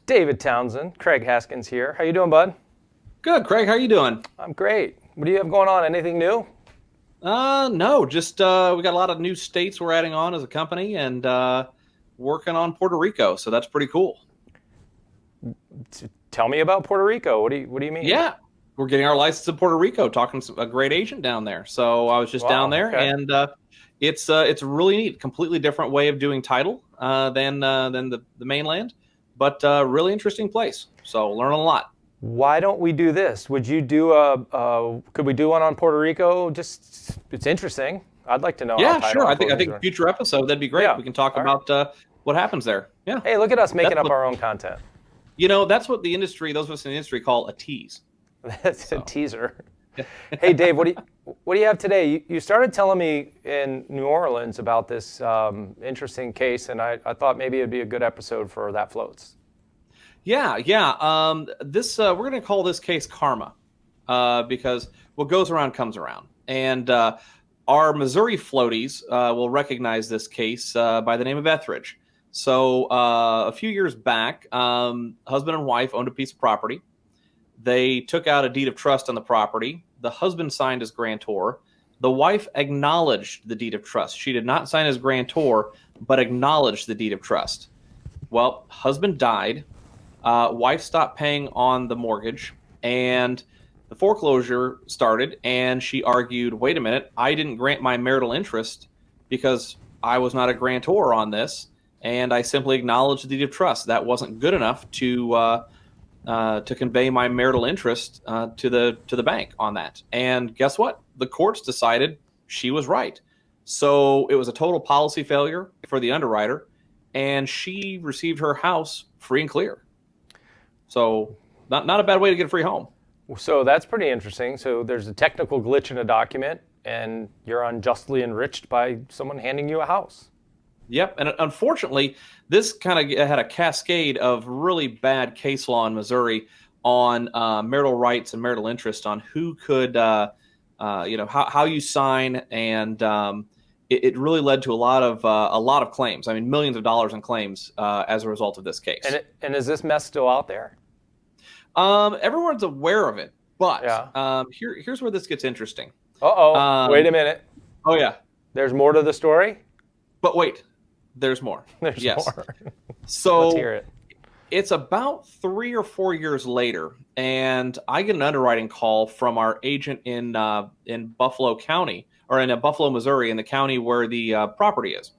David Townsend, Craig Haskins here. How you doing, bud? Good, Craig. How are you doing? I'm great. What do you have going on? Anything new? No, just we got a lot of new states we're adding on as a company, and working on Puerto Rico. So that's pretty cool. Tell me about Puerto Rico. What do you mean? Yeah, we're getting our license in Puerto Rico. Talking to a great agent down there. So I was just down Wow. there, Okay. and it's really neat. Completely different way of doing title than the mainland, but really interesting place. So learning a lot. Why don't we do this? Would you do could we do one on Puerto Rico? Just it's interesting. I'd like to know how Yeah, title sure. I and think closings are. future episode that'd be great. Yeah. We can talk All right. about what happens there. Yeah. Hey, look at us making That's up what- our own content. That's what the industry, those of us in the industry, call a tease. That's a teaser. Hey, Dave, what do you have today? You started telling me in New Orleans about this interesting case, and I thought maybe it'd be a good episode for that floats. Yeah. This we're going to call this case karma, because what goes around comes around, and our Missouri Floaties will recognize this case by the name of Etheridge. So a few years back, husband and wife owned a piece of property. They took out a deed of trust on the property. The husband signed as grantor. The wife acknowledged the deed of trust. She did not sign as grantor, but acknowledged the deed of trust. Well, husband died. Wife stopped paying on the mortgage, and the foreclosure started, and she argued, wait a minute, I didn't grant my marital interest because I was not a grantor on this, and I simply acknowledged the deed of trust. That wasn't good enough to convey my marital interest to the bank on that. And guess what? The courts decided she was right. So it was a total policy failure for the underwriter, and she received her house free and clear. So not a bad way to get a free home. So that's pretty interesting. So there's a technical glitch in a document, and you're unjustly enriched by someone handing you a house. Yep, and unfortunately, this kind of had a cascade of really bad case law in Missouri on marital rights and marital interest, on who could, how you sign, and it really led to a lot of claims. I mean, millions of dollars in claims as a result of this case. And is this mess still out there? Everyone's aware of it, but Yeah. here's where this gets interesting. Wait a minute. Oh yeah, There's more to the story? but wait, there's more. There's Yes. more. So Let's hear it. it's about 3 or 4 years later, and I get an underwriting call from our agent in Buffalo County, or in Buffalo, Missouri, in the county where the property is.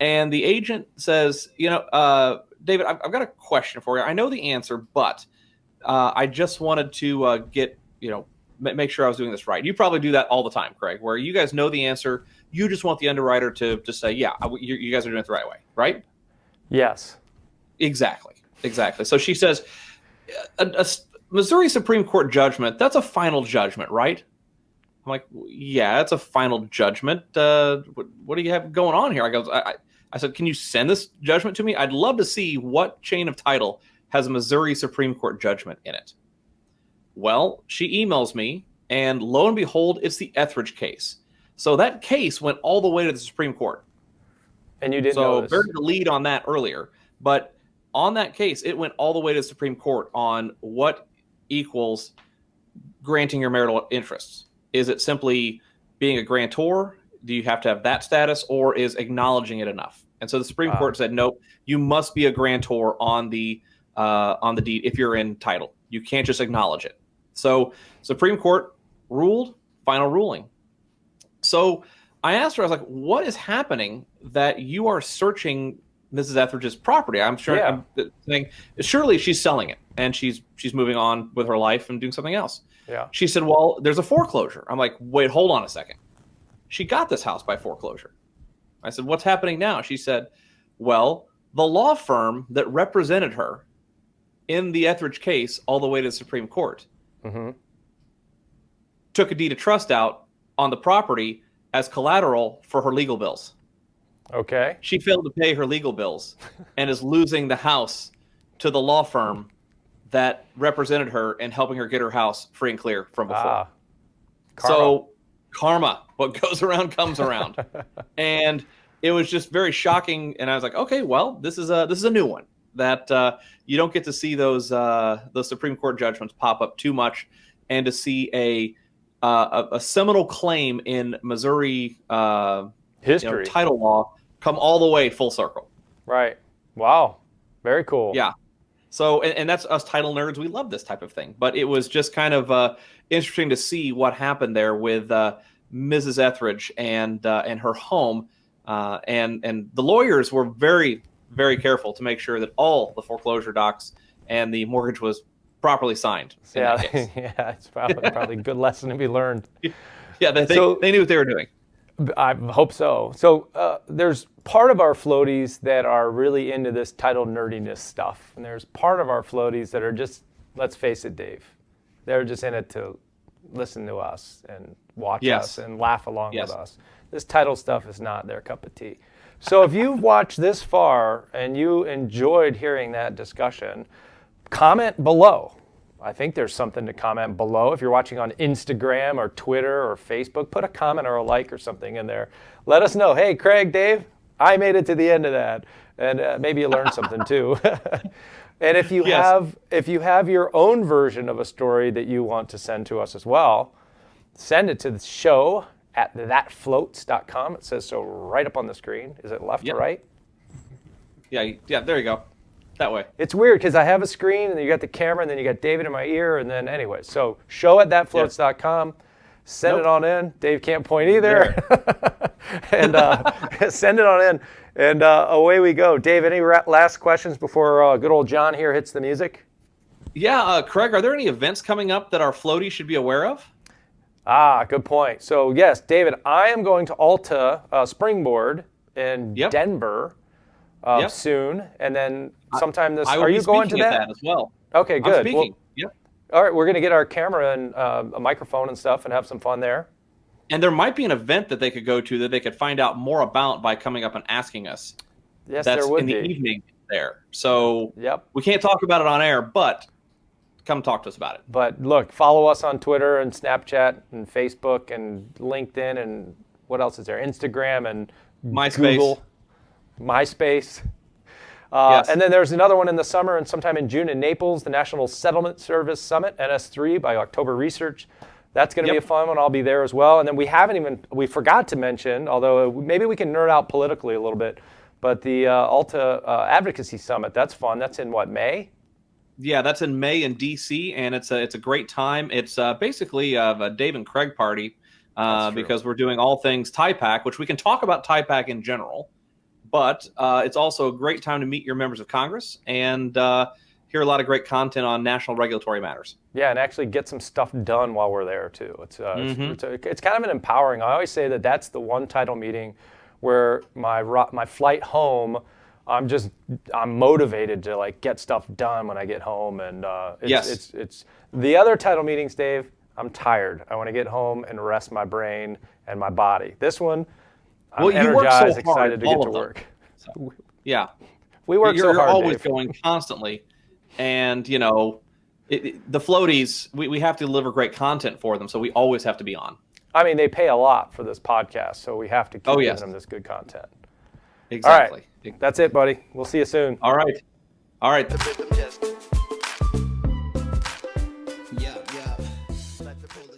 And the agent says, David, I've got a question for you. I know the answer, but I just wanted to make sure I was doing this right. You probably do that all the time, Craig, where you guys know the answer. You just want the underwriter to just say, yeah, you guys are doing it the right way, right? Yes. Exactly. So she says, a Missouri Supreme Court judgment, that's a final judgment, right? I'm like, yeah, it's a final judgment. What do you have going on here? I said, can you send this judgment to me? I'd love to see what chain of title has a Missouri Supreme Court judgment in it. Well, she emails me, and lo and behold, it's the Etheridge case. So that case went all the way to the Supreme Court. And you didn't know this. Buried the lead on that earlier, but on that case, it went all the way to the Supreme Court on what equals granting your marital interests. Is it simply being a grantor? Do you have to have that status, or is acknowledging it enough? And so the Supreme Court said, nope, you must be a grantor on the deed if you're in title. You can't just acknowledge it. So Supreme Court ruled, final ruling. So I asked her, I was like, what is happening that you are searching Mrs. Etheridge's property? I'm sure. Yeah. I'm saying, surely she's selling it and she's moving on with her life and doing something else. Yeah. She said, well, there's a foreclosure. I'm like, wait, hold on a second. She got this house by foreclosure. I said, what's happening now? She said, well, the law firm that represented her in the Etheridge case all the way to the Supreme Court took a deed of trust out on the property as collateral for her legal bills. Okay. She failed to pay her legal bills and is losing the house to the law firm that represented her and helping her get her house free and clear from before. Karma. So karma. What goes around comes around. And it was just very shocking. And I was like, okay, well, this is a new one that you don't get to see those Supreme Court judgments pop up too much, and to see a seminal claim in Missouri history, title law come all the way full circle. Right. Wow. Very cool. Yeah. So, and that's us title nerds. We love this type of thing. But it was just kind of interesting to see what happened there with Mrs. Etheridge and her home. And the lawyers were very, very careful to make sure that all the foreclosure docs and the mortgage was properly signed. Yeah, yeah, it's probably a good lesson to be learned. Yeah, they knew what they were doing. I hope so. So there's part of our floaties that are really into this title nerdiness stuff. And there's part of our floaties that are just, let's face it, Dave, they're just in it to listen to us and watch us and laugh along with us. This title stuff is not their cup of tea. So if you've watched this far and you enjoyed hearing that discussion, comment below. I think there's something to comment below. If you're watching on Instagram or Twitter or Facebook, put a comment or a like or something in there. Let us know, hey, Craig, Dave, I made it to the end of that. And maybe you learned something too. And if you have your own version of a story that you want to send to us as well, send it to the show at thatfloats.com. It says so right up on the screen. Is it left or right? Yeah, there you go. That way. It's weird because I have a screen and then you got the camera and then you got David in my ear and then anyway. So show at thatfloats.com. Send it on in. Dave can't point either. And send it on in. And away we go. Dave, any last questions before good old John here hits the music? Yeah, Craig, are there any events coming up that our floaties should be aware of? Good point. So yes, David, I am going to Alta Springboard in Denver soon, and then sometime this. Are you going to that as well? Okay, good. I'm speaking. All right, we're going to get our camera and a microphone and stuff and have some fun there. And there might be an event that they could go to that they could find out more about by coming up and asking us. Yes, that's there would in be. the evening there. So yep. We can't talk about it on air, but come talk to us about it. But look, follow us on Twitter and Snapchat and Facebook and LinkedIn and what else is there? Instagram and MySpace. Google. MySpace. And then there's another one in the summer and sometime in June in Naples, the National Settlement Service Summit, NS3 by October Research. That's going to be a fun one. I'll be there as well. And then we forgot to mention, although maybe we can nerd out politically a little bit, but the Alta Advocacy Summit, that's fun. That's in what, May? Yeah, that's in May in D.C., and it's a great time. It's basically a Dave and Craig party because we're doing all things TIPAC, which we can talk about TIPAC in general. But it's also a great time to meet your members of Congress and hear a lot of great content on national regulatory matters. Yeah, and actually get some stuff done while we're there, too. It's kind of an empowering. I always say that that's the one title meeting where my flight home, I'm motivated to like get stuff done when I get home. And it's the other title meetings, Dave, I'm tired. I want to get home and rest my brain and my body. This one, I'm energized, excited to get to work. So, yeah. We work so hard, You're always Dave. Going constantly. And, the floaties, we have to deliver great content for them, so we always have to be on. I mean, they pay a lot for this podcast, so we have to keep giving them this good content. Exactly. All right. That's it, buddy. We'll see you soon. All right.